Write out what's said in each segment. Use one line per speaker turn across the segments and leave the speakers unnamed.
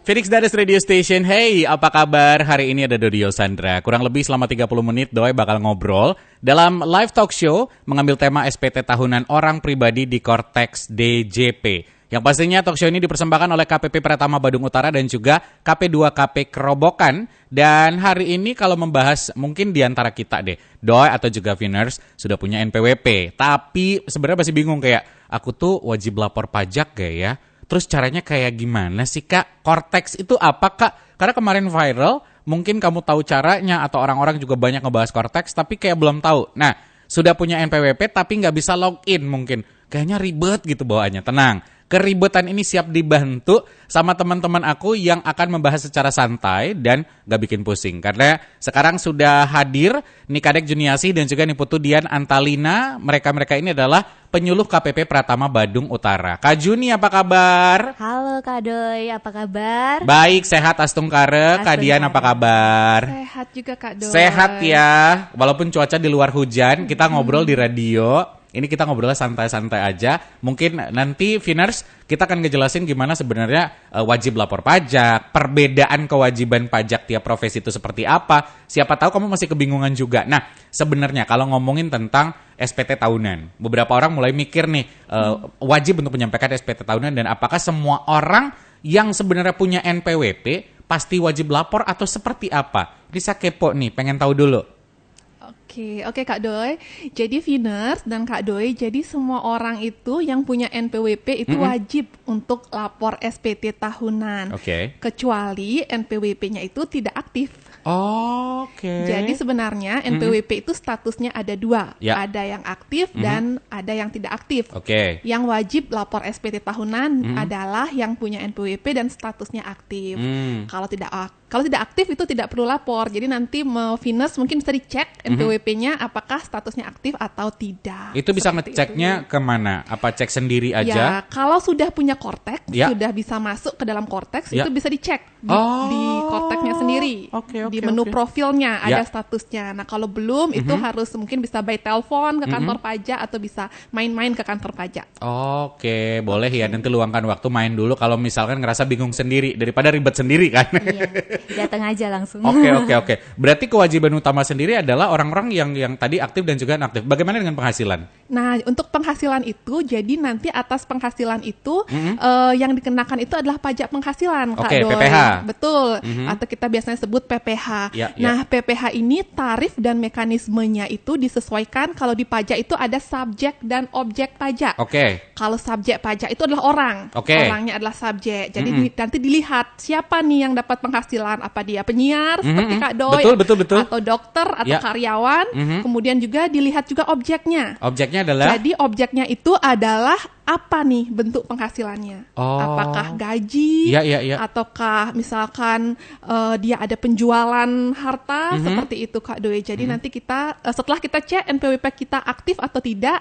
Phoenix Dadas Radio Station. Hey, apa kabar? Hari ini ada Dodi Sandra. Kurang lebih selama 30 menit Doi bakal ngobrol dalam live talk show mengambil tema SPT tahunan orang pribadi di Cortex DJP. Yang pastinya talk show ini dipersembahkan oleh KPP Pratama Badung Utara dan juga KP2KP Kerobokan. Dan hari ini kalau membahas mungkin di antara kita deh, Doi atau juga Viners sudah punya NPWP. Tapi sebenarnya masih bingung kayak, aku tuh wajib lapor pajak gak ya? Terus caranya kayak gimana sih Kak? Cortex itu apa Kak? Karena kemarin viral, mungkin kamu tahu caranya atau orang-orang juga banyak ngebahas Cortex tapi kayak belum tahu. Nah, sudah punya NPWP tapi nggak bisa login mungkin. Kayaknya ribet gitu bawaannya. Tenang, keribetan ini siap dibantu sama teman-teman aku yang akan membahas secara santai dan gak bikin pusing. Karena sekarang sudah hadir Nikadek Juniasi dan juga Niputu Dian Antalina. Mereka-mereka ini adalah penyuluh KPP Pratama Badung Utara. Kak Juni apa kabar?
Halo Kak Doi, apa kabar?
Baik, sehat Astungkare. Kak Dian apa kabar?
Sehat juga Kak Doi.
Sehat ya, walaupun cuaca di luar hujan, kita ngobrol di radio. Ini kita ngobrolnya santai-santai aja. Mungkin nanti Viners kita akan ngejelasin gimana sebenarnya wajib lapor pajak, perbedaan kewajiban pajak tiap profesi itu seperti apa. Siapa tahu kamu masih kebingungan juga. Nah, sebenarnya kalau ngomongin tentang SPT tahunan, beberapa orang mulai mikir nih wajib untuk menyampaikan SPT tahunan dan apakah semua orang yang sebenarnya punya NPWP pasti wajib lapor atau seperti apa? Ini saya kepo nih, pengen tahu dulu.
Oke Kak Doi. Jadi Viners dan Kak Doi, jadi semua orang itu yang punya NPWP itu wajib untuk lapor SPT tahunan. Kecuali NPWP-nya itu tidak aktif. Jadi sebenarnya NPWP itu statusnya ada dua. Ada yang aktif dan ada yang tidak aktif. Yang wajib lapor SPT tahunan adalah yang punya NPWP dan statusnya aktif. Kalau tidak aktif itu tidak perlu lapor. Jadi nanti Viners mungkin bisa dicek NPWP-nya apakah statusnya aktif atau tidak.
Itu bisa ngeceknya kemana? Apa cek sendiri aja?
Ya, kalau sudah punya Cortex, sudah bisa masuk ke dalam Cortex, itu bisa dicek di Cortex-nya sendiri. Di menu profilnya ada statusnya. Nah, kalau belum itu harus mungkin bisa by telepon ke kantor pajak atau bisa main-main ke kantor pajak.
Boleh ya, nanti luangkan waktu main dulu kalau misalkan ngerasa bingung sendiri daripada ribet sendiri kan.
Datang aja langsung.
Oke. Berarti kewajiban utama sendiri adalah orang-orang yang tadi aktif dan juga inaktif. Bagaimana dengan penghasilan?
Nah, untuk penghasilan itu, jadi nanti atas penghasilan itu yang dikenakan itu adalah pajak penghasilan, Kak Doi.
PPH.
Betul. Atau kita biasanya sebut PPH. Nah, PPH ini tarif dan mekanismenya itu disesuaikan kalau di pajak itu ada subjek dan objek pajak. Kalau subjek pajak itu adalah orang. Orangnya adalah subjek. Jadi nanti dilihat siapa nih yang dapat penghasilan. Apa dia penyiar seperti Kak Doi,
betul.
atau dokter atau karyawan. Kemudian juga dilihat juga objeknya.
Objeknya adalah?
Jadi objeknya itu adalah apa nih bentuk penghasilannya? Apakah gaji? Ataukah misalkan dia ada penjualan harta seperti itu Kak Doi. Jadi nanti kita setelah kita cek NPWP kita aktif atau tidak,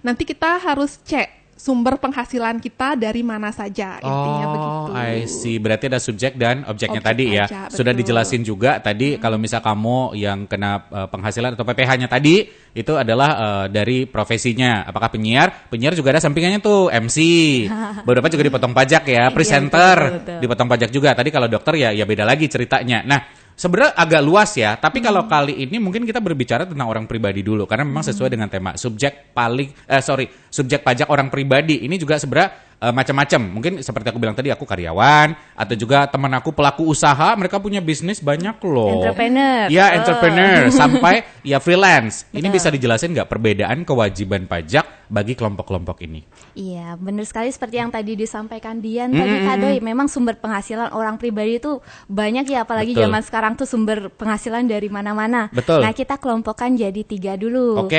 nanti kita harus cek sumber penghasilan kita dari mana saja, intinya begitu.
I see. Berarti ada subjek dan objeknya tadi ya.
Betul.
Sudah dijelasin juga tadi kalau misal kamu yang kena penghasilan atau PPH-nya tadi itu adalah dari profesinya. Apakah penyiar? Penyiar juga ada sampingannya tuh MC. Beberapa juga dipotong pajak ya, presenter
betul.
dipotong pajak juga. Tadi kalau dokter ya beda lagi ceritanya. Nah, sebenarnya agak luas ya, tapi kalau kali ini mungkin kita berbicara tentang orang pribadi dulu karena memang sesuai dengan tema subjek pajak orang pribadi. Ini juga sebenarnya macam-macam. Mungkin seperti aku bilang tadi, aku karyawan atau juga teman aku pelaku usaha, mereka punya bisnis banyak loh.
Entrepreneur.
Ya, entrepreneur sampai ya freelance. Ini bisa dijelasin nggak perbedaan kewajiban pajak bagi kelompok-kelompok ini?
Iya, benar sekali seperti yang tadi disampaikan Dian tadi Kak Doi. Memang sumber penghasilan orang pribadi itu banyak ya, apalagi zaman sekarang tuh sumber penghasilan dari mana-mana. Nah, kita kelompokkan jadi 3 dulu.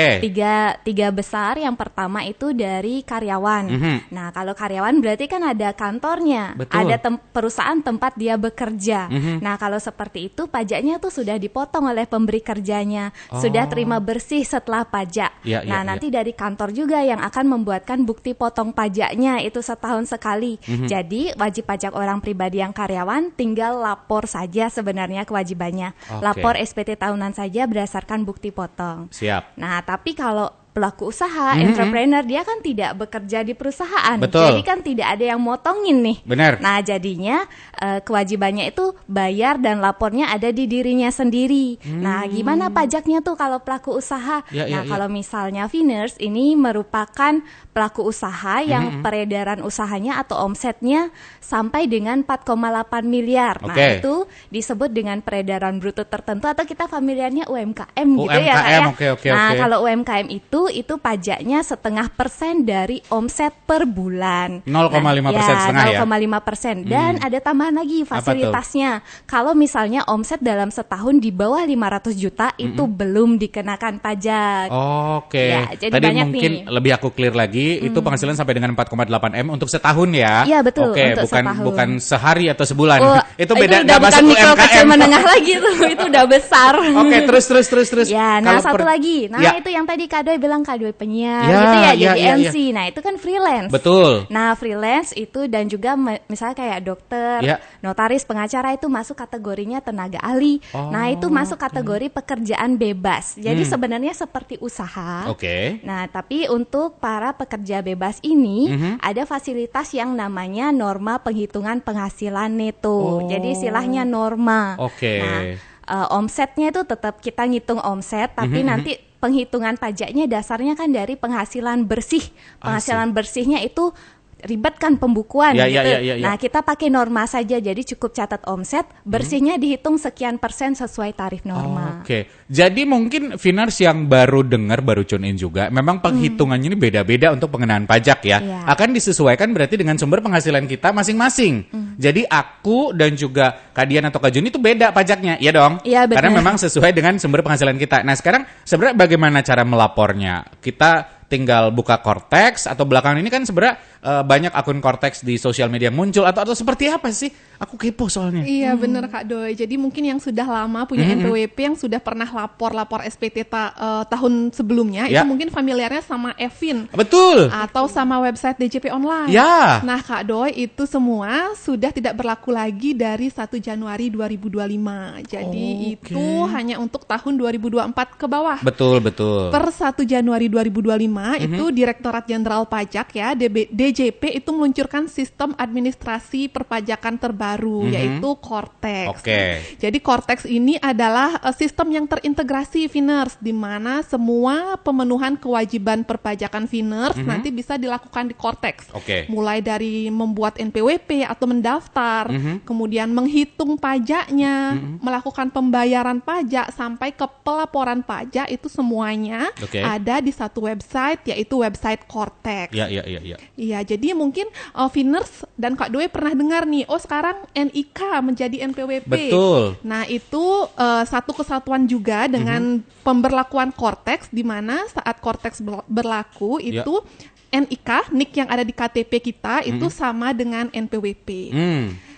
Tiga besar. Yang pertama itu dari karyawan. Nah, kalau karyawan berarti kan ada kantornya, ada perusahaan tempat dia bekerja. Nah, kalau seperti itu pajaknya tuh sudah dipotong oleh pemberi kerjanya, sudah terima bersih setelah pajak. Nanti dari kantor juga yang akan membuatkan bukti potong pajaknya itu setahun sekali. Jadi wajib pajak orang pribadi yang karyawan tinggal lapor saja sebenarnya kewajibannya. Lapor SPT tahunan saja berdasarkan bukti potong.
Siap.
Nah, tapi kalau pelaku usaha, entrepreneur, dia kan tidak bekerja di perusahaan. Betul. Jadi kan tidak ada yang motongin nih.
Benar.
Nah, jadinya kewajibannya itu bayar dan lapornya ada di dirinya sendiri. Nah, gimana pajaknya tuh kalau pelaku usaha? Kalau misalnya Finers ini merupakan pelaku usaha yang peredaran usahanya atau omsetnya sampai dengan 4,8 miliar. Nah, itu disebut dengan peredaran bruto tertentu atau kita familiarnya UMKM gitu ya, Kak ya. Nah, kalau UMKM itu pajaknya 0,5% dari omset per bulan.
0,5% setengah ya?
0,5%. Dan ada tambahan lagi fasilitasnya. Kalau misalnya omset dalam setahun di bawah 500 juta itu belum dikenakan pajak.
Ya, jadi tadi mungkin lebih aku clear lagi, itu penghasilan sampai dengan 4,8 M untuk setahun ya?
Iya, betul. Untuk
bukan sehari atau sebulan.
Itu beda, udah bukan mikro kecil menengah lagi itu udah besar.
Terus.
Ya, nah satu lagi. Nah, itu yang tadi Kak Doi bilang, Kak Doi penyiar gitu ya, jadi MC. Nah, itu kan freelance.
Betul.
Nah, freelance itu dan juga misalnya kayak dokter, notaris, pengacara itu masuk kategorinya tenaga ahli. Nah, itu masuk kategori pekerjaan bebas. Jadi sebenarnya seperti usaha. Nah, tapi untuk para pekerja bebas ini ada fasilitas yang namanya norma penghitungan penghasilan neto. Jadi istilahnya norma. Nah, omsetnya itu tetap kita ngitung omset, tapi nanti penghitungan pajaknya dasarnya kan dari penghasilan bersih. Penghasilan bersihnya itu ribet kan pembukuan gitu. Nah, kita pakai norma saja, jadi cukup catat omset, bersihnya dihitung sekian persen sesuai tarif norma.
Jadi mungkin Finers yang baru dengar, baru tune in juga, memang penghitungannya ini beda-beda untuk pengenaan pajak ya. Akan disesuaikan berarti dengan sumber penghasilan kita masing-masing. Jadi aku dan juga Kak Dian atau Kak Juni itu beda pajaknya, ya dong?
Iya, benar.
Karena memang sesuai dengan sumber penghasilan kita. Nah, sekarang sebenarnya bagaimana cara melapornya? Kita tinggal buka Cortex atau belakangan ini kan sebenarnya banyak akun Cortex di sosial media muncul atau seperti apa sih? Aku kepo soalnya.
Iya bener Kak Doi. Jadi mungkin yang sudah lama punya NPWP, yang sudah pernah lapor SPT tahun sebelumnya, itu mungkin familiarnya sama Evin.
Betul.
Atau sama website DJP Online. Nah Kak Doi, itu semua sudah tidak berlaku lagi dari 1 Januari 2025. Jadi itu hanya untuk tahun 2024 ke bawah.
Betul.
Per 1 Januari 2025 itu Direktorat Jenderal Pajak ya, DJP itu meluncurkan sistem administrasi perpajakan terbaru, yaitu Cortex. Jadi Cortex ini adalah sistem yang terintegrasi Finers, di mana semua pemenuhan kewajiban perpajakan Finers nanti bisa dilakukan di Cortex. Mulai dari membuat NPWP atau mendaftar, kemudian menghitung pajaknya, melakukan pembayaran pajak sampai ke pelaporan pajak, itu semuanya ada di satu website, yaitu website Cortex. Iya, jadi mungkin Finers dan Kak Doi pernah dengar nih, sekarang NIK menjadi NPWP.
Betul.
Nah, itu satu kesatuan juga dengan pemberlakuan Cortex, di mana saat Cortex berlaku itu NIK yang ada di KTP kita itu sama dengan NPWP.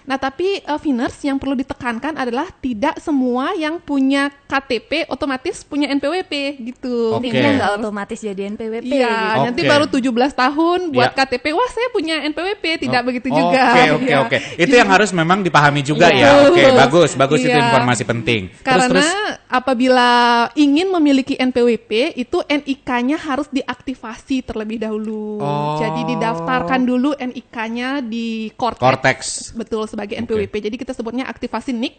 Nah, tapi Finers yang perlu ditekankan adalah tidak semua yang punya KTP otomatis punya NPWP gitu.
Niknya nggak otomatis jadi NPWP.
Iya, nanti baru 17 tahun buat KTP, wah saya punya NPWP, tidak begitu juga.
Oke. Itu yang harus memang dipahami juga ya. Bagus itu informasi penting.
Karena apabila ingin memiliki NPWP, itu NIK-nya harus diaktifasi terlebih dahulu. Jadi didaftarkan dulu NIK-nya di Cortex. Betul, sebagai NPWP. Jadi kita sebutnya aktivasi NIK,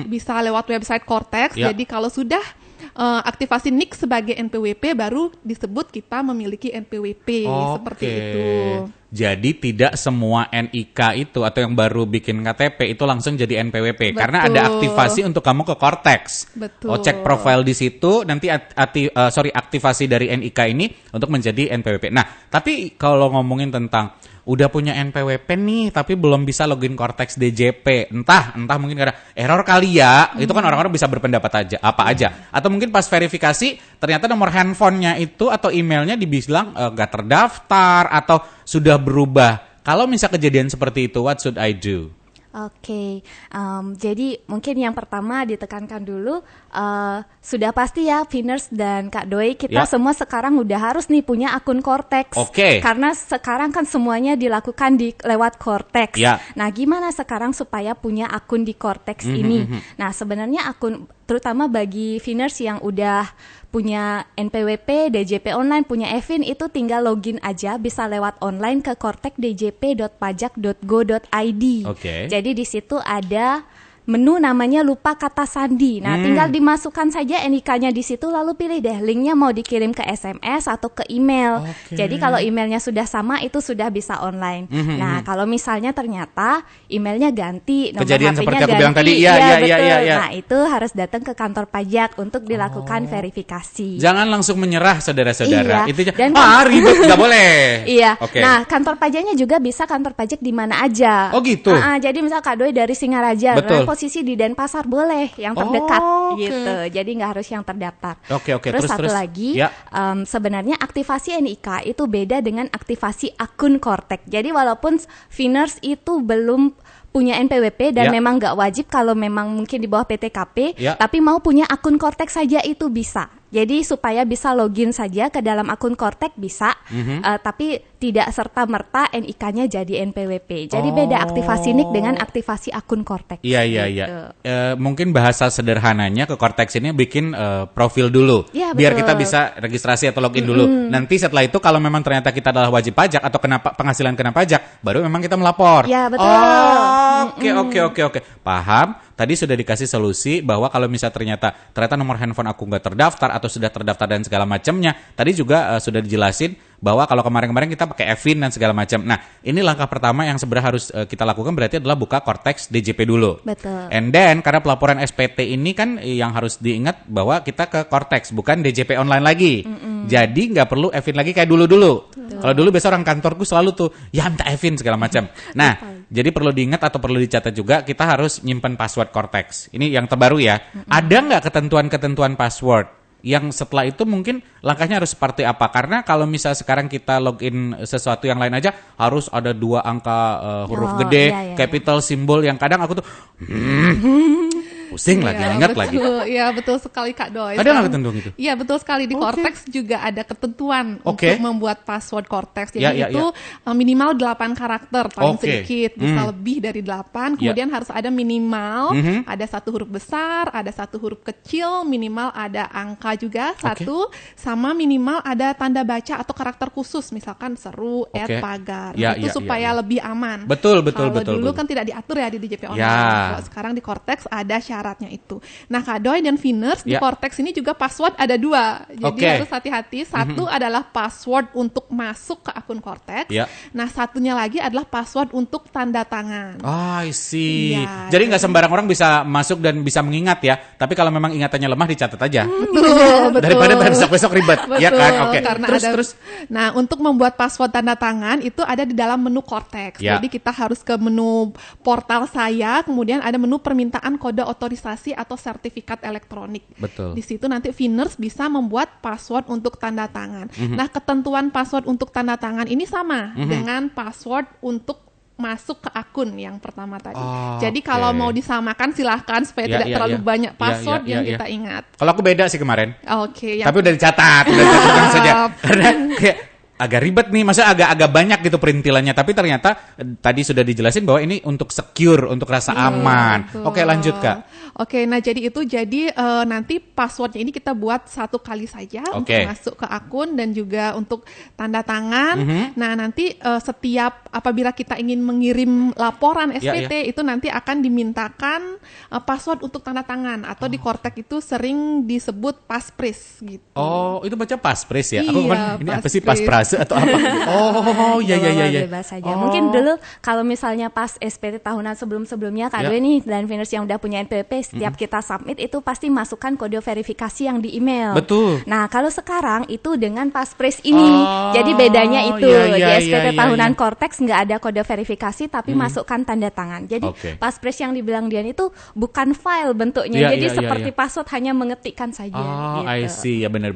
bisa lewat website Cortex. Jadi kalau sudah aktivasi NIK sebagai NPWP, baru disebut kita memiliki NPWP. Seperti itu.
Jadi tidak semua NIK itu atau yang baru bikin KTP itu langsung jadi NPWP. Karena ada aktivasi untuk kamu ke Cortex. Cek profil di situ, nanti aktivasi dari NIK ini untuk menjadi NPWP. Nah, tapi kalau ngomongin tentang udah punya NPWP nih tapi belum bisa login Cortex DJP, entah mungkin karena error kali ya. Itu kan orang-orang bisa berpendapat apa aja, atau mungkin pas verifikasi ternyata nomor handphonenya itu atau emailnya dibilang gak terdaftar atau sudah berubah. Kalau misal kejadian seperti itu, what should I do?
Jadi mungkin yang pertama ditekankan dulu, sudah pasti ya Finers dan Kak Doi, kita semua sekarang udah harus nih punya akun Cortex. Karena sekarang kan semuanya dilakukan lewat Cortex. Nah, gimana sekarang supaya punya akun di Cortex ini? Nah, sebenarnya akun terutama bagi Finers yang udah punya NPWP, DJP online, punya Evin, itu tinggal login aja, bisa lewat online ke kortekdjp.pajak.go.id. Jadi di situ ada menu namanya lupa kata sandi. Nah, tinggal dimasukkan saja NIK-nya di situ, lalu pilih deh linknya mau dikirim ke SMS atau ke email. Jadi kalau emailnya sudah sama, itu sudah bisa online. Nah, kalau misalnya ternyata emailnya ganti, nomor
kejadian
HP-nya
seperti aku
ganti,
bilang tadi, iya.
Nah, itu harus datang ke kantor pajak untuk dilakukan verifikasi.
Jangan langsung menyerah, saudara-saudara.
Iya.
Itu
ribet,
nggak boleh.
Iya. Nah, kantor pajaknya juga bisa kantor pajak di mana aja.
Oh gitu.
Jadi misal Kak Doi dari Singaraja, posisi di Denpasar boleh, yang terdekat gitu. Jadi nggak harus yang terdaftar. Terus satu lagi, sebenarnya aktivasi NIK itu beda dengan aktivasi akun Kortek. Jadi walaupun Finers itu belum punya NPWP dan memang nggak wajib kalau memang mungkin di bawah PTKP, tapi mau punya akun Kortek saja itu bisa. Jadi supaya bisa login saja ke dalam akun Kortek bisa, tapi tidak serta-merta NIK-nya jadi NPWP. Jadi beda aktivasi NIK dengan aktivasi akun Kortek.
Iya. Mungkin bahasa sederhananya ke Kortek ini bikin profil dulu, biar kita bisa registrasi atau login dulu. Nanti setelah itu kalau memang ternyata kita adalah wajib pajak atau penghasilan kena pajak, baru memang kita melapor.
Ya betul.
Oke. Paham. Tadi sudah dikasih solusi bahwa kalau misalnya ternyata nomor handphone aku nggak terdaftar atau sudah terdaftar dan segala macamnya, tadi juga sudah dijelasin bahwa kalau kemarin-kemarin kita pakai Evin dan segala macam. Nah, ini langkah pertama yang sebenarnya harus kita lakukan berarti adalah buka Kortex DJP dulu.
Betul.
And then karena pelaporan SPT ini kan yang harus diingat bahwa kita ke Kortex bukan DJP online lagi. Jadi nggak perlu Evin lagi kayak dulu-dulu. Kalau dulu biasa orang kantorku selalu tuh ya minta Evin segala macam. Nah, jadi perlu diingat atau perlu dicatat juga kita harus nyimpan password Kortex. Ini yang terbaru ya. Ada nggak ketentuan-ketentuan password? Yang setelah itu mungkin langkahnya harus seperti apa? Karena kalau misal sekarang kita login sesuatu yang lain aja harus ada 2 angka huruf gede, capital, simbol yang kadang aku tuh pusing lagi, ingat lagi.
Iya, betul sekali Kak Doi.
Ada nggak ketentuan itu?
Iya, betul sekali. Di Kortex juga ada ketentuan untuk membuat password Kortex. Jadi itu minimal 8 karakter, paling sedikit. Bisa lebih dari 8. Kemudian harus ada minimal, ada 1 huruf besar, ada 1 huruf kecil, minimal ada angka juga 1, sama minimal ada tanda baca atau karakter khusus. Misalkan seru, pagar. Itu supaya lebih aman.
Betul.
Dulu kan tidak diatur ya di DJP online. Kalau sekarang di Kortex ada syaratnya itu. Nah, Kak Doi dan Finers di Kortex ini juga password ada 2. Jadi harus hati-hati. 1 adalah password untuk masuk ke akun Kortex. Nah, satunya lagi adalah password untuk tanda tangan.
I see. Jadi nggak sembarang orang bisa masuk dan bisa mengingat ya. Tapi kalau memang ingatannya lemah dicatat aja.
Betul.
Daripada besok-besok ribet. Ya kan?
Terus. Nah, untuk membuat password tanda tangan itu ada di dalam menu Kortex. Jadi kita harus ke menu portal saya, kemudian ada menu permintaan kode otorisasi atau sertifikat elektronik.
Betul.
Di situ nanti Finers bisa membuat password untuk tanda tangan. Nah, ketentuan password untuk tanda tangan ini sama dengan password untuk masuk ke akun yang pertama tadi. Jadi kalau mau disamakan silahkan supaya tidak terlalu banyak password yang kita ingat.
Kalau aku beda sih kemarin.
Tapi
udah dicatat saja. Karena kayak agak ribet nih, masa agak banyak gitu perintilannya, tapi ternyata tadi sudah dijelasin bahwa ini untuk secure, untuk rasa aman.
Betul.
Oke, lanjut Kak.
Nah jadi nanti passwordnya ini kita buat 1 kali saja untuk masuk ke akun dan juga untuk tanda tangan. Nah nanti setiap apabila kita ingin mengirim laporan SPT itu nanti akan dimintakan password untuk tanda tangan atau di Kortek itu sering disebut paspris gitu.
Itu baca paspris ya? Aku kemarin ini apa sih paspras atau apa? Iya.
Bebas saja. Mungkin dulu kalau misalnya pas SPT tahunan sebelumnya Kak Doi nih dan Finers yang udah punya NPWP, setiap kita submit itu pasti masukkan kode verifikasi yang di email.
Betul.
Nah, kalau sekarang itu dengan paspres ini. Jadi bedanya itu di SPT tahunan Kortex nggak ada kode verifikasi tapi masukkan tanda tangan. Jadi paspres yang dibilang Dian itu bukan file bentuknya. Jadi seperti password hanya mengetikkan saja.
Gitu. I see. Ya benar.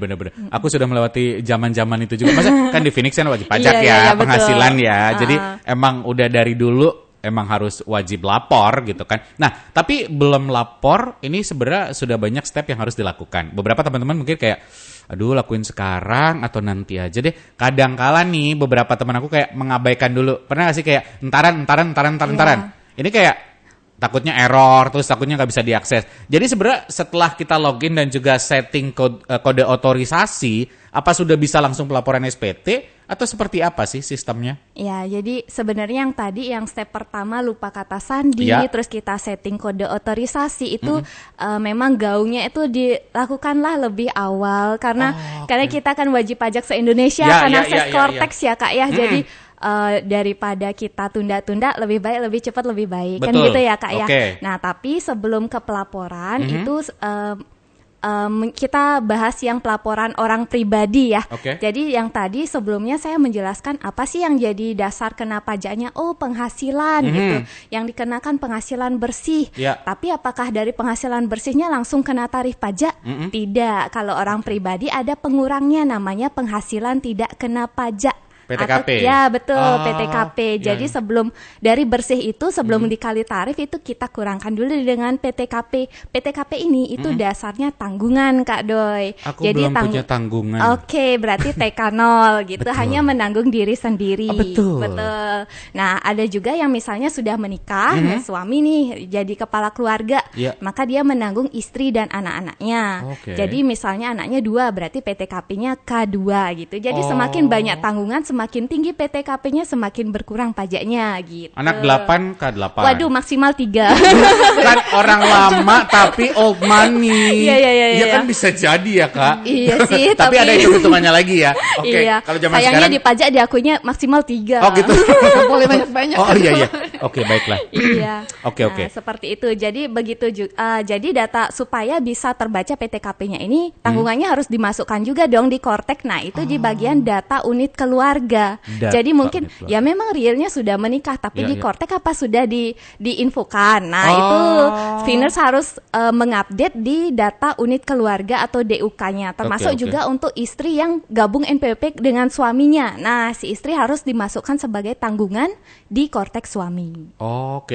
Aku sudah melewati zaman-zaman itu juga. Masa kan di Phoenix kan wajib pajak penghasilan ya. Jadi emang udah dari dulu emang harus wajib lapor gitu kan. Nah, tapi belum lapor ini sebenarnya sudah banyak step yang harus dilakukan. Beberapa teman-teman mungkin kayak aduh lakuin sekarang atau nanti aja deh. Kadang-kala nih beberapa teman aku kayak mengabaikan dulu. Pernah gak sih kayak entaran. Ini kayak takutnya error, terus takutnya nggak bisa diakses. Jadi sebenarnya setelah kita login dan juga setting kode otorisasi, apa sudah bisa langsung pelaporan SPT atau seperti apa sih sistemnya?
Ya, jadi sebenarnya yang tadi yang step pertama lupa kata sandi, terus kita setting kode otorisasi itu memang gaungnya itu dilakukanlah lebih awal karena kita kan wajib pajak se-Indonesia karena akses Cortex ya Kak ya. Jadi daripada kita tunda-tunda lebih baik lebih cepat lebih baik. Betul. Kan gitu ya Kak ya. Nah, tapi sebelum ke pelaporan itu kita bahas yang pelaporan orang pribadi ya. Jadi yang tadi sebelumnya saya menjelaskan apa sih yang jadi dasar kena pajaknya. Oh, penghasilan gitu. Yang dikenakan penghasilan bersih. Tapi apakah dari penghasilan bersihnya langsung kena tarif pajak? Tidak. Kalau orang pribadi ada pengurangnya namanya penghasilan tidak kena pajak.
PTKP.
Ya betul, PTKP. Jadi sebelum dari bersih itu sebelum dikali tarif itu kita kurangkan dulu dengan PTKP. PTKP ini itu dasarnya tanggungan Kak Doi.
Jadi belum punya tanggungan.
Berarti TK0 gitu. Hanya menanggung diri sendiri.
Betul.
Nah, ada juga yang misalnya sudah menikah, suami nih jadi kepala keluarga, maka dia menanggung istri dan anak-anaknya. Jadi misalnya anaknya 2, berarti PTKP-nya K2 gitu. Jadi semakin banyak tanggungan, semakin tinggi PTKP-nya semakin berkurang pajaknya gitu.
Anak 8 K8.
Waduh, maksimal 3.
Kan orang lama tapi old money.
Iya
kan bisa jadi ya Kak.
Iya sih.
tapi ada hitung-hitungannya lagi ya.
Kalau zaman sayangnya sekarang, di pajak diakuinya maksimal 3.
Oh gitu.
Boleh banyak-banyak.
Oh iya. Baiklah.
Iya.
Oke.
Seperti itu. Jadi begitu juga. Jadi data supaya bisa terbaca PTKP-nya ini tanggungannya harus dimasukkan juga dong di Cortex. Nah, itu di bagian data unit keluarga. Jadi mungkin ya memang realnya sudah menikah tapi di Cortex apa sudah diinfokan. Nah, itu Finers harus mengupdate di data unit keluarga atau DUK-nya termasuk juga untuk istri yang gabung NPWP dengan suaminya. Nah, si istri harus dimasukkan sebagai tanggungan di Cortex suami.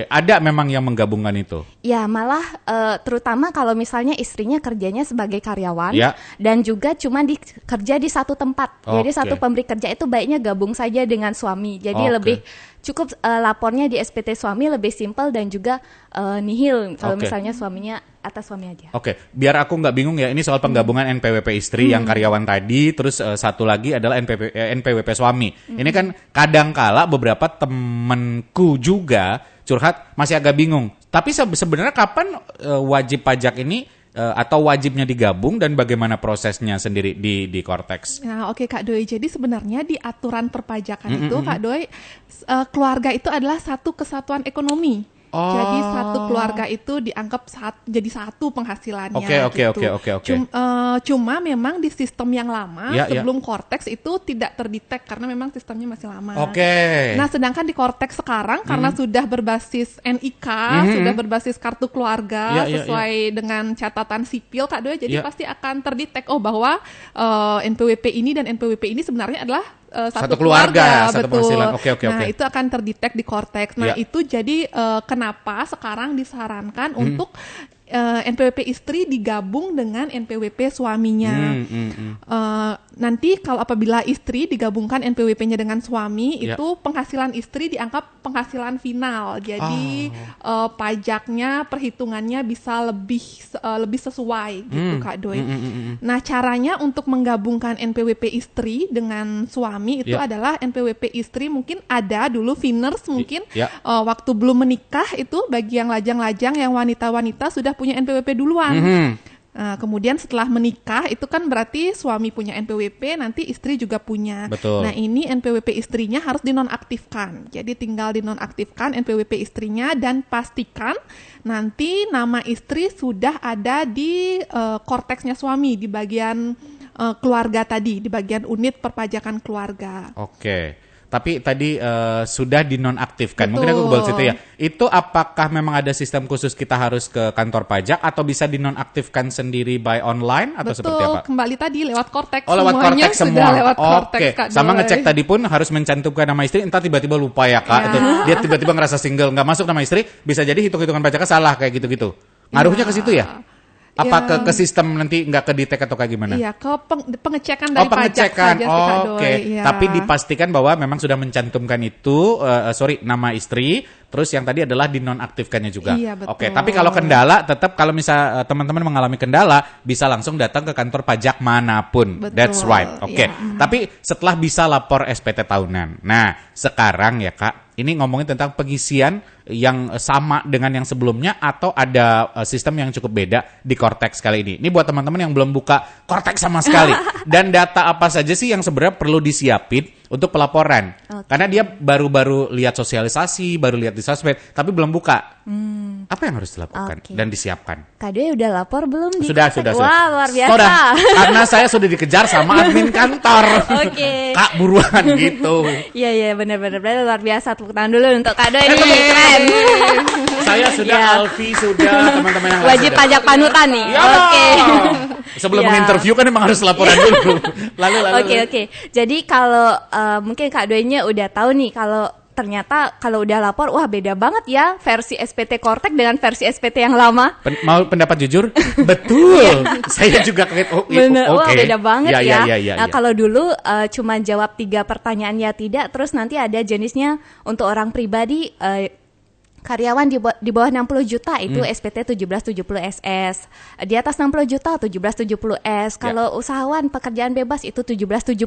Ada memang yang menggabungkan itu.
Ya, malah terutama kalau misalnya istrinya kerjanya sebagai karyawan dan juga cuma kerja di satu tempat. Jadi satu pemberi kerja itu baiknya gabung saja dengan suami. Jadi lebih cukup lapornya di SPT suami lebih simpel dan juga nihil kalau misalnya suaminya atas suami aja.
Biar aku nggak bingung ya, ini soal penggabungan NPWP istri yang karyawan tadi, terus satu lagi adalah NPWP suami. Ini kan kadangkala beberapa temenku juga curhat masih agak bingung. Tapi sebenarnya kapan wajib pajak ini atau wajibnya digabung dan bagaimana prosesnya sendiri di Cortex?
Nah, Kak Doi. Jadi sebenarnya di aturan perpajakan itu Kak Doi, keluarga itu adalah satu kesatuan ekonomi. Jadi satu keluarga itu dianggap jadi satu penghasilannya. Cuma memang di sistem yang lama sebelum Cortex itu tidak terdetek karena memang sistemnya masih lama. Nah, sedangkan di Cortex sekarang karena sudah berbasis NIK, sudah berbasis kartu keluarga sesuai dengan catatan sipil Kak Doi, jadi pasti akan terdetek bahwa NPWP ini dan NPWP ini sebenarnya adalah satu keluarga,
satu
penghasilan. Nah, itu akan terdetek di Cortex. Nah, itu jadi kenapa sekarang disarankan untuk NPWP istri digabung dengan NPWP suaminya. Nanti kalau apabila istri digabungkan NPWP-nya dengan suami, itu penghasilan istri dianggap penghasilan final. Jadi pajaknya, perhitungannya bisa lebih sesuai gitu Kak Doi. Nah, caranya untuk menggabungkan NPWP istri dengan suami itu adalah NPWP istri mungkin ada dulu Finers mungkin waktu belum menikah itu bagi yang lajang-lajang yang wanita-wanita sudah punya NPWP duluan. Kemudian setelah menikah itu kan berarti suami punya NPWP, nanti istri juga punya. Nah, ini NPWP istrinya harus dinonaktifkan. Jadi tinggal dinonaktifkan NPWP istrinya dan pastikan nanti nama istri sudah ada di Cortex-nya suami di bagian keluarga tadi, di bagian unit perpajakan keluarga.
Tapi tadi sudah dinonaktifkan. Mungkin aku kebal situ ya. Itu apakah memang ada sistem khusus kita harus ke kantor pajak atau bisa dinonaktifkan sendiri by online atau seperti apa?
Kembali tadi lewat Cortex.
Lewat Cortex semua.
Lewat Cortex, Kak
Sama ngecek tadi pun harus mencantumkan nama istri, entar tiba-tiba lupa ya Kak. Itu dia tiba-tiba ngerasa single, nggak masuk nama istri, bisa jadi hitung-hitungan pajaknya salah kayak gitu-gitu. Ngaruhnya ke situ ya? Apa ke sistem nanti nggak ke detect atau kayak gimana?
Iya, ke pengecekan dari pajak saja sih Kak Doi.
Oke. Tapi dipastikan bahwa memang sudah mencantumkan itu, nama istri, terus yang tadi adalah dinonaktifkannya juga.
Iya, betul.
Oke, tapi kalau kendala, tetap kalau misal teman-teman mengalami kendala, bisa langsung datang ke kantor pajak manapun.
Betul.
That's right. Oke. Tapi setelah bisa lapor SPT tahunan. Nah, sekarang ya Kak, ini ngomongin tentang pengisian yang sama dengan yang sebelumnya atau ada sistem yang cukup beda di Cortex kali ini. Ini buat teman-teman yang belum buka Cortex sama sekali. Dan data apa saja sih yang sebenarnya perlu disiapin untuk pelaporan? Karena dia baru-baru lihat sosialisasi, baru lihat di sosmed, tapi belum buka. Apa yang harus dilakukan dan disiapkan?
Kak Doi udah lapor belum di
Sudah.
Wah, luar biasa.
Sudah, karena saya sudah dikejar sama admin kantor. Kak, buruan gitu.
Iya, benar-benar luar biasa. Tepuk tangan dulu untuk Kak Doi, ini keren.
Saya sudah, Alfi sudah, teman-teman yang
wajib
sudah.
Pajak panutan nih.
Sebelum menginterview kan emang harus laporan dulu. Lalu.
Oke. Jadi kalau mungkin Kak Doi-nya udah tahu nih kalau ternyata kalau udah lapor, wah beda banget ya versi SPT Cortex dengan versi SPT yang lama.
Mau pendapat jujur? Betul. Saya juga kaget.
Wah beda banget ya.
Nah,
kalau dulu cuma jawab 3 pertanyaan ya tidak, terus nanti ada jenisnya untuk orang pribadi. Karyawan di bawah 60 juta itu SPT 1770 SS. Di atas 60 juta 1770 S. Kalau usahawan pekerjaan bebas itu 1770.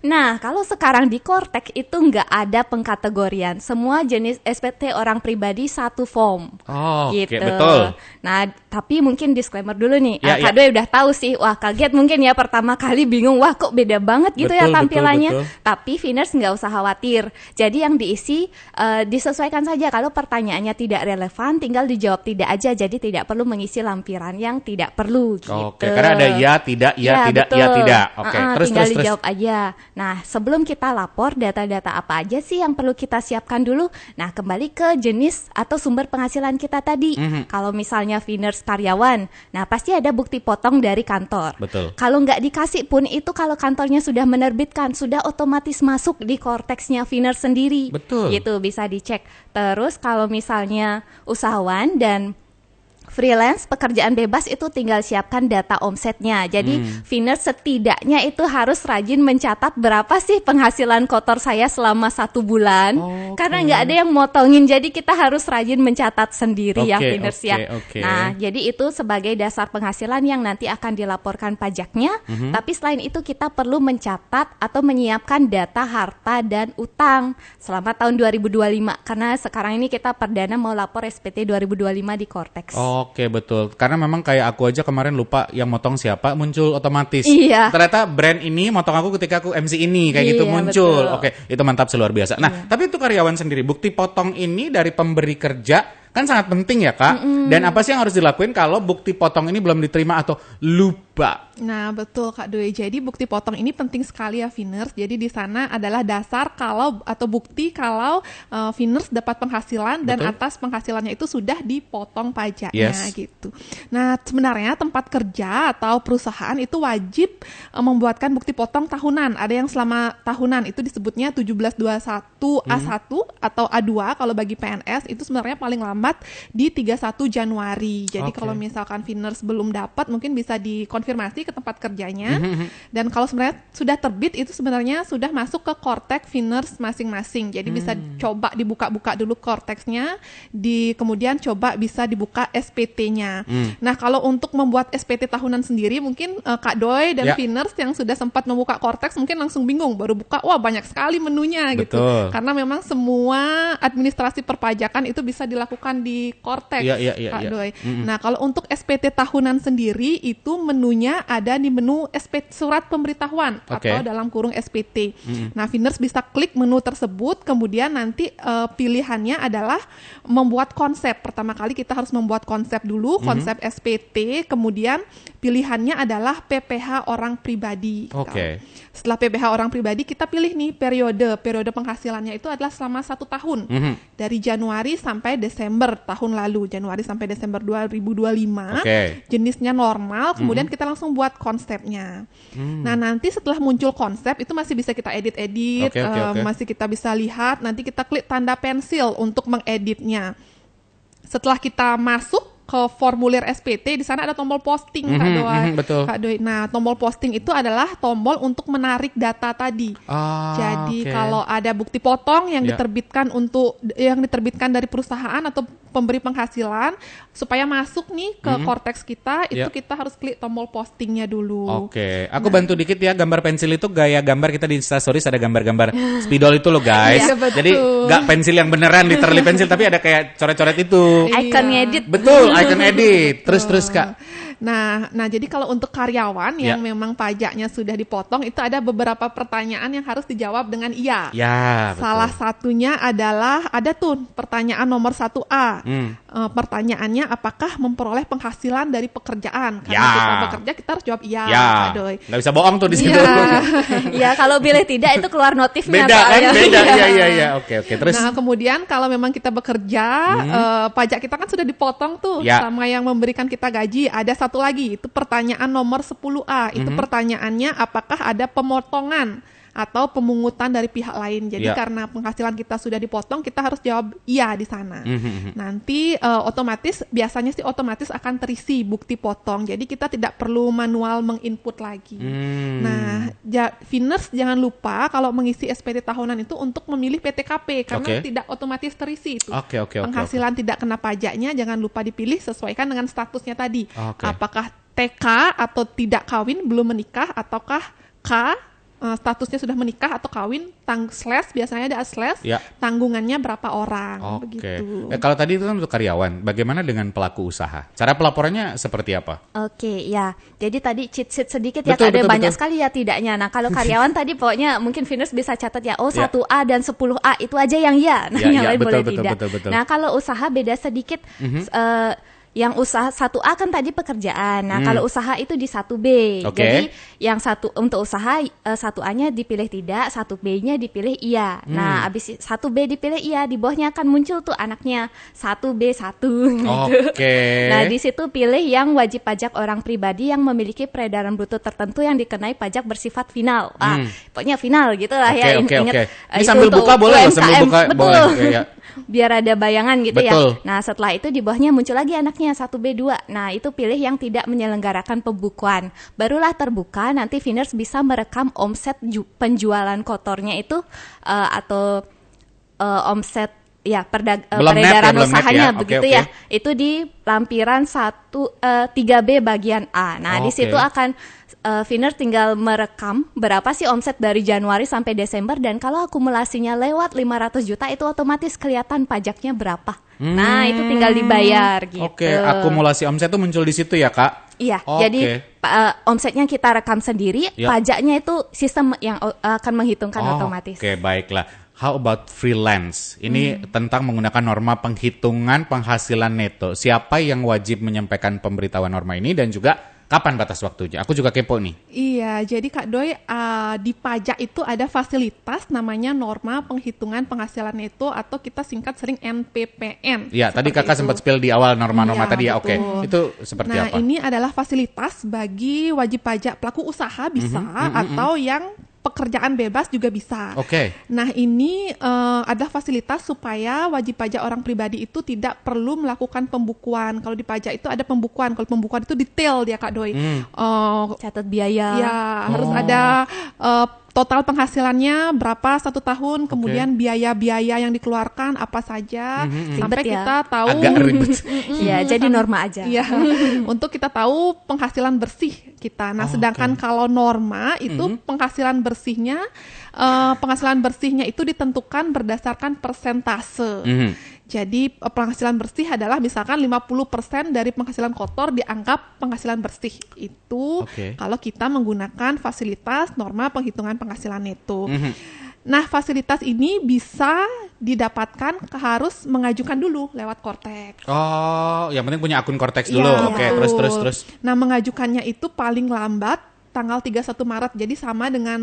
Nah, kalau sekarang di Cortex itu nggak ada pengkategorian. Semua jenis SPT orang pribadi satu form.
Gitu. Betul.
Nah, tapi mungkin disclaimer dulu nih. Kak Doi udah tahu sih. Wah, kaget mungkin ya pertama kali bingung. Wah, kok beda banget gitu ya tampilannya. Betul. Tapi Finers nggak usah khawatir. Jadi yang diisi disesuaikan saja. Kalau pertanyaannya tidak relevan, tinggal dijawab tidak aja. Jadi tidak perlu mengisi lampiran yang tidak perlu gitu.
Oke, karena ada ya, tidak, tidak. Oke,
tinggal dijawab aja. Nah, sebelum kita lapor, data-data apa aja sih yang perlu kita siapkan dulu? Nah, kembali ke jenis atau sumber penghasilan kita tadi. Kalau misalnya Finers karyawan, nah pasti ada bukti potong dari kantor.
Betul.
Kalau nggak dikasih pun itu kalau kantornya sudah menerbitkan, sudah otomatis masuk di Cortex-nya Finers sendiri.
Betul.
Gitu, bisa dicek. Terus kalau misalnya usahawan dan freelance, pekerjaan bebas itu tinggal siapkan data omsetnya. Jadi Finers setidaknya itu harus rajin mencatat berapa sih penghasilan kotor saya selama 1 bulan. Karena nggak ada yang motongin, jadi kita harus rajin mencatat sendiri ya Finers ya. Nah, jadi itu sebagai dasar penghasilan yang nanti akan dilaporkan pajaknya. Tapi selain itu kita perlu mencatat atau menyiapkan data harta dan utang selama tahun 2025. Karena sekarang ini kita perdana mau lapor SPT 2025 di Cortex.
Oke, betul. Karena memang kayak aku aja kemarin lupa yang motong siapa, muncul otomatis. Ternyata brand ini motong aku ketika aku MC ini, kayak gitu muncul. Betul. Oke, itu mantap, luar biasa. Nah, tapi untuk karyawan sendiri, bukti potong ini dari pemberi kerja kan sangat penting ya Kak. Dan apa sih yang harus dilakuin kalau bukti potong ini belum diterima atau lupa?
Nah, betul Kak Doi. Jadi bukti potong ini penting sekali ya Finers. Jadi di sana adalah dasar atau bukti kalau Finers dapat penghasilan dan atas penghasilannya itu sudah dipotong pajaknya gitu. Nah, sebenarnya tempat kerja atau perusahaan itu wajib membuatkan bukti potong tahunan. Ada yang selama tahunan itu disebutnya 1721 A1 atau A2 kalau bagi PNS itu sebenarnya paling lama di 31 Januari. Jadi kalau misalkan Finers belum dapat, mungkin bisa dikonfirmasi ke tempat kerjanya. Dan kalau sebenarnya sudah terbit, itu sebenarnya sudah masuk ke Cortex Finers masing-masing. Jadi bisa coba dibuka-buka dulu Cortex-nya, kemudian coba bisa dibuka SPT-nya. Nah, kalau untuk membuat SPT tahunan sendiri, mungkin Kak Doi dan Finers yang sudah sempat membuka Cortex mungkin langsung bingung, baru buka, wah banyak sekali menunya gitu. Karena memang semua administrasi perpajakan itu bisa dilakukan di Cortex, Kak Doi. Nah, kalau untuk SPT tahunan sendiri itu menunya ada di menu surat pemberitahuan atau dalam kurung SPT. Nah, Finers bisa klik menu tersebut, kemudian nanti pilihannya adalah membuat konsep. Pertama kali kita harus membuat konsep dulu, konsep SPT, kemudian pilihannya adalah PPH orang pribadi. Setelah PPH orang pribadi, kita pilih nih periode penghasilannya itu adalah selama 1 tahun. Dari Januari sampai Desember tahun lalu, Januari sampai Desember 2025. Jenisnya normal, kemudian kita langsung buat konsepnya. Nah, nanti setelah muncul konsep itu masih bisa kita edit-edit, masih kita bisa lihat, nanti kita klik tanda pensil untuk mengeditnya. Setelah kita masuk ke formulir SPT, di sana ada tombol posting, Kak Doi.
Betul.
Kak Doi. Nah, tombol posting itu adalah tombol untuk menarik data tadi. Jadi kalau ada bukti potong yang diterbitkan dari perusahaan atau pemberi penghasilan, supaya masuk nih ke Cortex kita, itu kita harus klik tombol postingnya dulu.
Aku bantu dikit ya, gambar pensil itu gaya gambar kita di Instastories ada gambar-gambar spidol itu loh guys. Jadi nggak pensil yang beneran literally pensil, tapi ada kayak coret-coret itu.
Icon edit.
Betul, icon edit. Terus Kak.
Nah, jadi kalau untuk karyawan yang memang pajaknya sudah dipotong, itu ada beberapa pertanyaan yang harus dijawab dengan iya.
Ya, betul.
Salah satunya adalah ada tuh pertanyaan nomor 1A. Pertanyaannya apakah memperoleh penghasilan dari pekerjaan? Karena kita bekerja, kita harus jawab iya. Kak Doi.
Nggak bisa bohong tuh di situ.
Ya, kalau pilih tidak itu keluar notifnya.
Beda kan? Beda. Iya. Oke. Terus.
Nah, kemudian kalau memang kita bekerja, pajak kita kan sudah dipotong tuh sama yang memberikan kita gaji. Ada satu lagi, itu pertanyaan nomor 10A. Itu pertanyaannya apakah ada pemotongan atau pemungutan dari pihak lain. Jadi karena penghasilan kita sudah dipotong, kita harus jawab iya di sana. Nanti biasanya otomatis akan terisi bukti potong. Jadi kita tidak perlu manual menginput lagi. Nah, Finers jangan lupa kalau mengisi SPT tahunan itu untuk memilih PTKP karena tidak otomatis terisi itu. Penghasilan tidak kena pajaknya jangan lupa dipilih sesuaikan dengan statusnya tadi. Apakah TK atau tidak kawin, belum menikah, ataukah K statusnya sudah menikah atau kawin, biasanya ada tanggungannya berapa orang, begitu.
Kalau tadi itu kan untuk karyawan, bagaimana dengan pelaku usaha? Cara pelaporannya seperti apa?
Jadi tadi cheat sheet sedikit betul, ada banyak sekali ya tidaknya. Nah, kalau karyawan tadi pokoknya mungkin Finers bisa catat 1A dan 10A itu aja yang yang lain boleh tidak.
Betul.
Nah, kalau usaha beda sedikit. Yang usaha 1A kan tadi pekerjaan. Nah, kalau usaha itu di 1B. Jadi yang untuk usaha 1A-nya dipilih tidak, 1B-nya dipilih iya. Nah, habis 1B dipilih iya, di bawahnya akan muncul tuh anaknya 1B1 gitu. Nah, di situ pilih yang wajib pajak orang pribadi yang memiliki peredaran bruto tertentu yang dikenai pajak bersifat final. Pokoknya final gitu lah ya.
Ingat. Ini sambil buka boleh loh, sambil buka boleh.
Biar ada bayangan gitu ya. Nah, setelah itu di bawahnya muncul lagi anaknya 1B2. Nah, itu pilih yang tidak menyelenggarakan pembukuan. Barulah terbuka, nanti Finers bisa merekam omset penjualan kotornya itu atau omset peredaran usahanya begitu ya. Itu di lampiran 3B bagian A. Nah, di situ akan Finers tinggal merekam berapa sih omset dari Januari sampai Desember, dan kalau akumulasinya lewat 500 juta itu otomatis kelihatan pajaknya berapa. Nah, itu tinggal dibayar gitu.
Akumulasi omset itu muncul di situ ya, Kak?
Iya, jadi omsetnya kita rekam sendiri, pajaknya itu sistem yang akan menghitungkan otomatis.
Baiklah. How about freelance? Ini tentang menggunakan norma penghitungan penghasilan neto. Siapa yang wajib menyampaikan pemberitahuan norma ini dan juga kapan batas waktunya? Aku juga kepo nih.
Iya, jadi Kak Doi, di pajak itu ada fasilitas namanya norma penghitungan penghasilan neto atau kita singkat sering NPPN.
Iya, tadi Kakak sempat spill di awal norma-norma tadi ya. Itu seperti apa?
Nah, ini adalah fasilitas bagi wajib pajak pelaku usaha bisa atau yang pekerjaan bebas juga bisa. Nah, ini adalah fasilitas supaya wajib pajak orang pribadi itu tidak perlu melakukan pembukuan. Kalau di pajak itu ada pembukuan. Kalau pembukuan itu detail dia, Kak Doi.
Catat biaya.
Ya, harus ada total penghasilannya berapa 1 tahun, kemudian biaya-biaya yang dikeluarkan apa saja, sampai kita tahu.
Agak ribet.
Ya, jadi norma aja.
Ya, untuk kita tahu penghasilan bersih kita. Nah, sedangkan kalau norma itu penghasilan bersihnya itu ditentukan berdasarkan persentase. Jadi penghasilan bersih adalah misalkan 50% dari penghasilan kotor dianggap penghasilan bersih. Itu kalau kita menggunakan fasilitas norma penghitungan penghasilan neto. Nah, fasilitas ini bisa didapatkan harus mengajukan dulu lewat Cortex.
Yang penting punya akun Cortex dulu. Terus.
Nah, mengajukannya itu paling lambat tanggal 31 Maret. Jadi sama dengan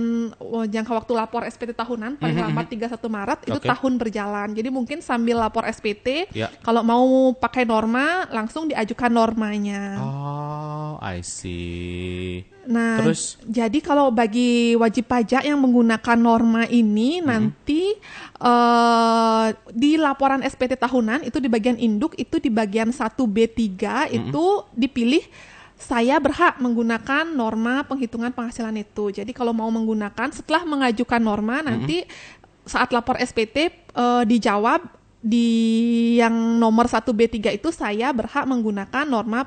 jangka waktu lapor SPT tahunan, paling lambat 31 Maret itu tahun berjalan. Jadi mungkin sambil lapor SPT, kalau mau pakai norma langsung diajukan normanya.
Oh, I see.
Nah, terus jadi kalau bagi wajib pajak yang menggunakan norma ini nanti di laporan SPT tahunan itu di bagian induk, itu di bagian 1B3 itu dipilih saya berhak menggunakan norma penghitungan penghasilan itu. Jadi kalau mau menggunakan setelah mengajukan norma nanti saat lapor SPT dijawab di yang nomor 1B3 itu saya berhak menggunakan norma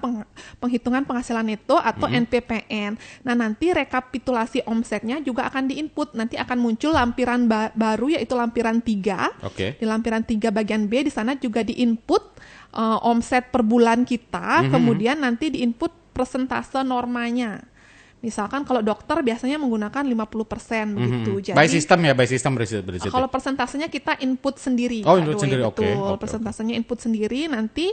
penghitungan penghasilan neto atau NPPN. Nah, nanti rekapitulasi omsetnya juga akan diinput. Nanti akan muncul lampiran baru yaitu lampiran 3. Di lampiran 3 bagian B di sana juga diinput omset per bulan kita, kemudian nanti diinput persentase normanya. Misalkan kalau dokter biasanya menggunakan 50% begitu. Jadi
by system berarti.
Kalau persentasenya kita input sendiri.
Oh, input sendiri, oke.
Persentasenya input sendiri, nanti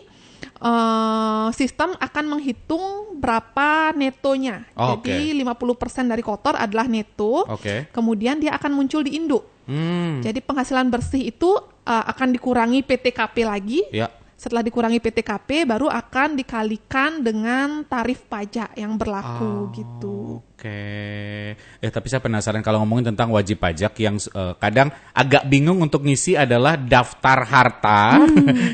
sistem akan menghitung berapa netonya. Jadi 50% dari kotor adalah neto. Kemudian dia akan muncul di induk. Jadi penghasilan bersih itu akan dikurangi PTKP lagi. Setelah dikurangi PTKP baru akan dikalikan dengan tarif pajak yang berlaku gitu.
Tapi saya penasaran kalau ngomongin tentang wajib pajak yang kadang agak bingung untuk ngisi adalah daftar harta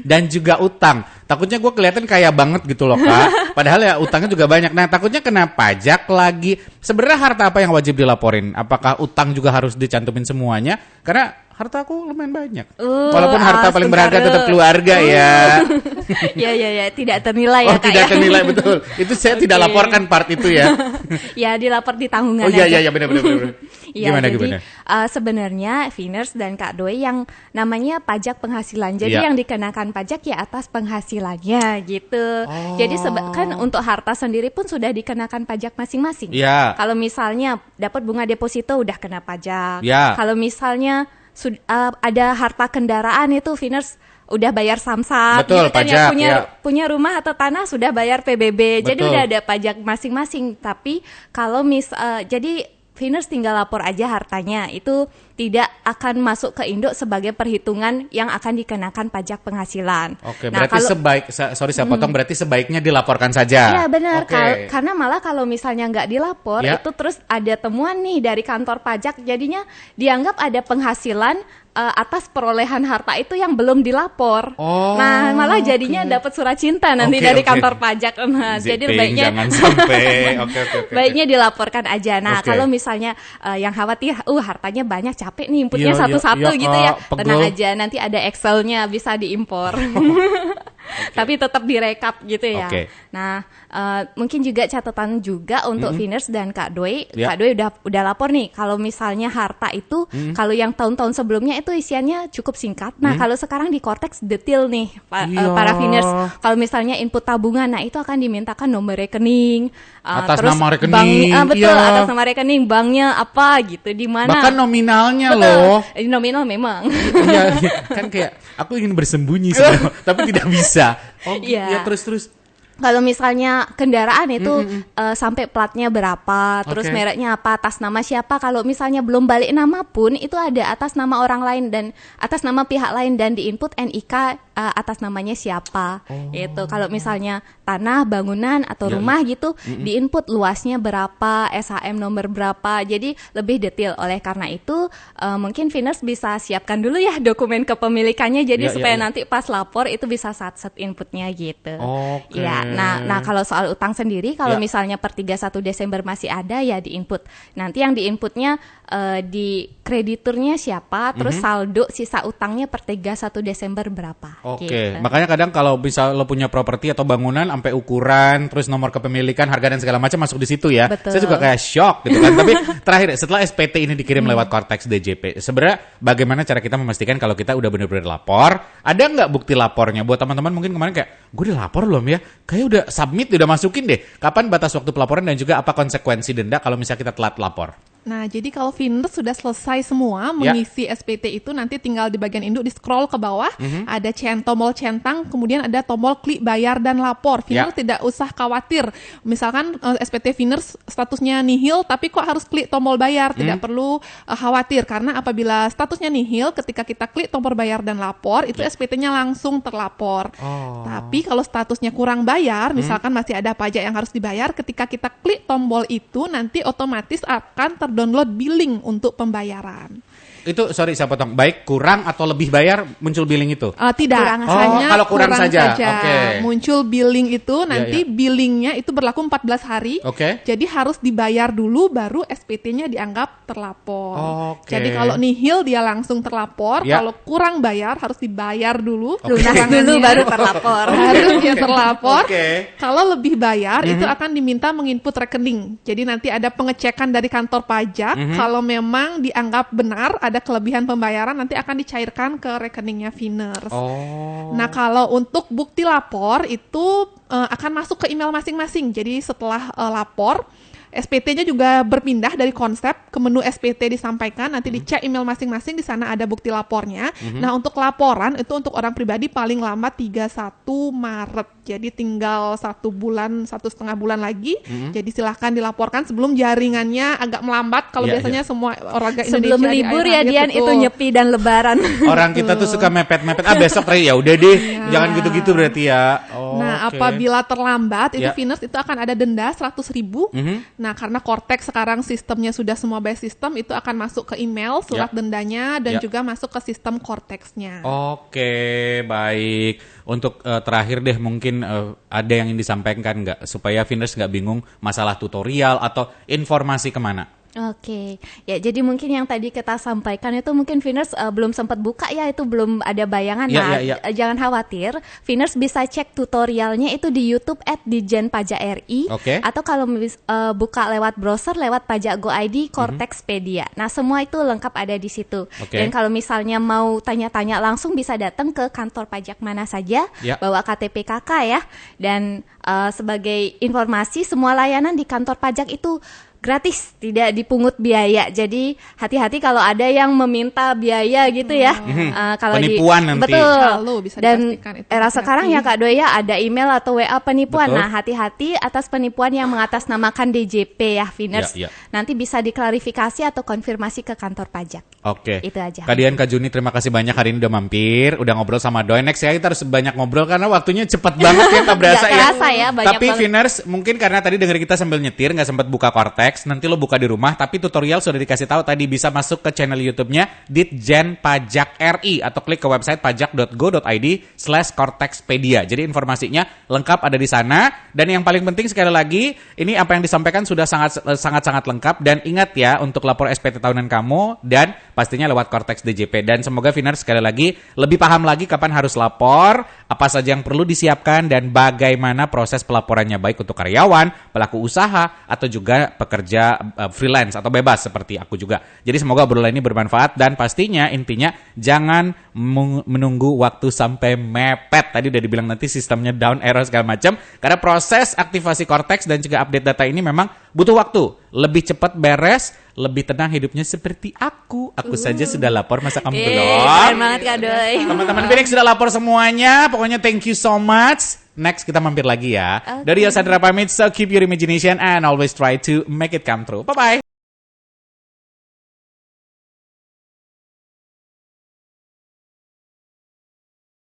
dan juga utang. Takutnya gue kelihatan kaya banget gitu loh Kak. Padahal ya utangnya juga banyak. Nah, takutnya kena pajak lagi. Sebenarnya harta apa yang wajib dilaporin? Apakah utang juga harus dicantumin semuanya? Karena harta aku lumayan banyak. Walaupun harta paling berharga tetap keluarga ya.
Ya, tidak ternilai ya Kak.
Tidak ternilai, betul. Itu saya tidak laporkan part itu ya.
Ya, dilapor di tanggungan
aja.
Iya,
benar.
Gimana? Sebenarnya Viners dan Kak Doi yang namanya pajak penghasilan. Jadi yang dikenakan pajak ya atas penghasilannya gitu. Jadi kan untuk harta sendiri pun sudah dikenakan pajak masing-masing. Kalau misalnya dapat bunga deposito udah kena pajak. Kalau misalnya ada harta kendaraan itu Viners udah bayar samsat.
Betul,
gitu kan,
pajak,
punya rumah atau tanah sudah bayar PBB. Betul. Jadi udah ada pajak masing-masing. Tapi kalau jadi Viners tinggal lapor aja hartanya, itu tidak akan masuk ke induk sebagai perhitungan yang akan dikenakan pajak penghasilan.
Berarti saya potong, berarti sebaiknya dilaporkan saja.
Iya benar, karena malah kalau misalnya nggak dilapor, itu terus ada temuan nih dari kantor pajak, jadinya dianggap ada penghasilan atas perolehan harta itu yang belum dilapor. Nah, malah jadinya dapat surat cinta nanti dari kantor pajak. Nah, jadi baiknya
jangan sampai.
Baiknya dilaporkan aja. Nah, kalau misalnya yang khawatir, hartanya banyak, capek nih inputnya satu-satu gitu ya. Tenang aja, nanti ada Excel-nya bisa diimpor. Tapi tetap direkap gitu ya. Nah, mungkin juga catatan juga untuk Viners dan Kak Doi. Kak Doi udah lapor nih. Kalau misalnya harta itu, kalau yang tahun-tahun sebelumnya itu isiannya cukup singkat. Nah, kalau sekarang di Cortex detail nih para Viners. Kalau misalnya input tabungan, nah itu akan dimintakan nomor rekening,
atas
terus
nama rekening,
betul, atas nama rekening, banknya apa gitu, di mana.
Bahkan nominalnya loh.
Nominal memang.
Kan kayak aku ingin bersembunyi sebenarnya, tapi tidak bisa. Terus.
Kalau misalnya kendaraan itu sampai platnya berapa, terus mereknya apa, atas nama siapa. Kalau misalnya belum balik nama pun itu ada atas nama orang lain dan atas nama pihak lain dan diinput NIK atas namanya siapa. Itu kalau misalnya tanah, bangunan atau rumah gitu diinput luasnya berapa, SHM nomor berapa. Jadi lebih detail. Oleh karena itu mungkin Viners bisa siapkan dulu ya dokumen kepemilikannya jadi supaya nanti pas lapor itu bisa set inputnya gitu. Nah kalau soal utang sendiri, kalau misalnya per 31 Desember masih ada ya diinput. Nanti yang diinputnya di krediturnya siapa, terus saldo sisa utangnya per 31 Desember berapa. Gitu.
Makanya kadang kalau bisa lo punya properti atau bangunan sampai ukuran, terus nomor kepemilikan, harga dan segala macam masuk di situ ya.
Betul.
Saya juga kayak shock gitu kan. Tapi terakhir setelah SPT ini dikirim lewat Cortex DJP, sebenarnya bagaimana cara kita memastikan kalau kita udah benar-benar lapor? Ada nggak bukti lapornya? Buat teman-teman mungkin kemarin kayak, gue udah lapor belum ya? Kayak udah submit, udah masukin deh. Kapan batas waktu pelaporan dan juga apa konsekuensi denda kalau misalnya kita telat lapor?
Nah, jadi kalau Finers sudah selesai semua mengisi SPT itu, nanti tinggal di bagian induk di scroll ke bawah, ada tombol centang, kemudian ada tombol klik bayar dan lapor. Finers tidak usah khawatir. Misalkan SPT Finers statusnya nihil, tapi kok harus klik tombol bayar? Tidak perlu khawatir, karena apabila statusnya nihil, ketika kita klik tombol bayar dan lapor, itu SPT-nya langsung terlapor. Tapi kalau statusnya kurang bayar, misalkan masih ada pajak yang harus dibayar, ketika kita klik tombol itu, nanti otomatis akan download billing untuk pembayaran.
Itu sorry saya potong. Baik kurang atau lebih bayar muncul billing itu?
Tidak.
Kurang
hanya
kalau kurang saja.
Muncul billing itu nanti billingnya itu berlaku 14 hari. Jadi harus dibayar dulu baru SPT-nya dianggap terlapor. Jadi kalau nihil dia langsung terlapor. Kalau kurang bayar harus dibayar dulu.
Lunas dulu baru terlapor.
Harus dia terlapor. Kalau lebih bayar itu akan diminta menginput rekening. Jadi nanti ada pengecekan dari kantor pajak. Kalau memang dianggap benar ada kelebihan pembayaran, nanti akan dicairkan ke rekeningnya Finers. Nah, kalau untuk bukti lapor itu akan masuk ke email masing-masing. Jadi setelah lapor, SPT-nya juga berpindah dari konsep ke menu SPT disampaikan, nanti dicek email masing-masing, di sana ada bukti lapornya. Nah, untuk laporan itu untuk orang pribadi paling lama 31 Maret. Jadi tinggal 1 bulan, 1,5 bulan lagi. Jadi silahkan dilaporkan sebelum jaringannya agak melambat. Kalau biasanya semua warga Indonesia
sebelum libur ya Dian, itu nyepi dan lebaran.
Orang kita tuh suka mepet-mepet. Besok ya udah deh. Jangan gitu-gitu berarti ya.
Nah, apabila terlambat itu Finers itu akan ada denda 100.000. Nah, karena Cortex sekarang sistemnya sudah semua by system, itu akan masuk ke email surat dendanya dan juga masuk ke sistem Cortex-nya.
Baik. Untuk terakhir deh, mungkin ada yang ingin disampaikan nggak supaya Finers nggak bingung masalah tutorial atau informasi kemana?
Ya jadi mungkin yang tadi kita sampaikan itu mungkin Finers belum sempat buka ya, itu belum ada bayangan. Jangan khawatir, Finers bisa cek tutorialnya itu di YouTube @Ditjen-Pajak.RI, atau kalau buka lewat browser lewat Pajak Go ID Cortexpedia. Nah, semua itu lengkap ada di situ. Dan kalau misalnya mau tanya-tanya langsung bisa datang ke kantor pajak mana saja, bawa KTP KK ya. Dan sebagai informasi, semua layanan di kantor pajak itu gratis, tidak dipungut biaya. Jadi hati-hati kalau ada yang meminta biaya gitu ya. Kalau
penipuan nanti.
Betul. Dan era sekarang ya Kak Doi ya, ada email atau WA penipuan. Nah, hati-hati atas penipuan yang mengatasnamakan DJP ya Finers. Nanti bisa diklarifikasi atau konfirmasi ke kantor pajak. Itu aja.
Kak Dian, Kak Juni, terima kasih banyak hari ini udah mampir, udah ngobrol sama Doi. Next ya kita harus banyak ngobrol karena waktunya cepet banget ya, tak berasa ya. Tapi Finers, mungkin karena tadi denger kita sambil nyetir nggak sempat buka Cortex, nanti lo buka di rumah, tapi tutorial sudah dikasih tahu tadi, bisa masuk ke channel YouTube-nya Ditjen-Pajak.RI atau klik ke website pajak.go.id/Cortexpedia. Jadi informasinya lengkap ada di sana. Dan yang paling penting sekali lagi, ini apa yang disampaikan sudah sangat lengkap. Dan ingat ya, untuk lapor SPT tahunan kamu dan pastinya lewat Cortex DJP. Dan semoga Finers sekali lagi lebih paham lagi kapan harus lapor, apa saja yang perlu disiapkan, dan bagaimana proses pelaporannya, baik untuk karyawan, pelaku usaha, atau juga pekerja freelance atau bebas seperti aku juga. Jadi semoga obrolan ini bermanfaat, dan pastinya intinya jangan menunggu waktu sampai mepet. Tadi udah dibilang nanti sistemnya down, error segala macam, karena proses aktivasi Cortex dan juga update data ini memang butuh waktu. Lebih cepat beres, lebih tenang hidupnya seperti aku. Aku saja sudah lapor, masa kamu belum?
Keren banget Kak Doi.
Teman-teman Phoenix sudah lapor semuanya. Pokoknya thank you so much. Next kita mampir lagi ya. Dari Sandra pamit, so keep your imagination and always try to make it come true. Bye-bye.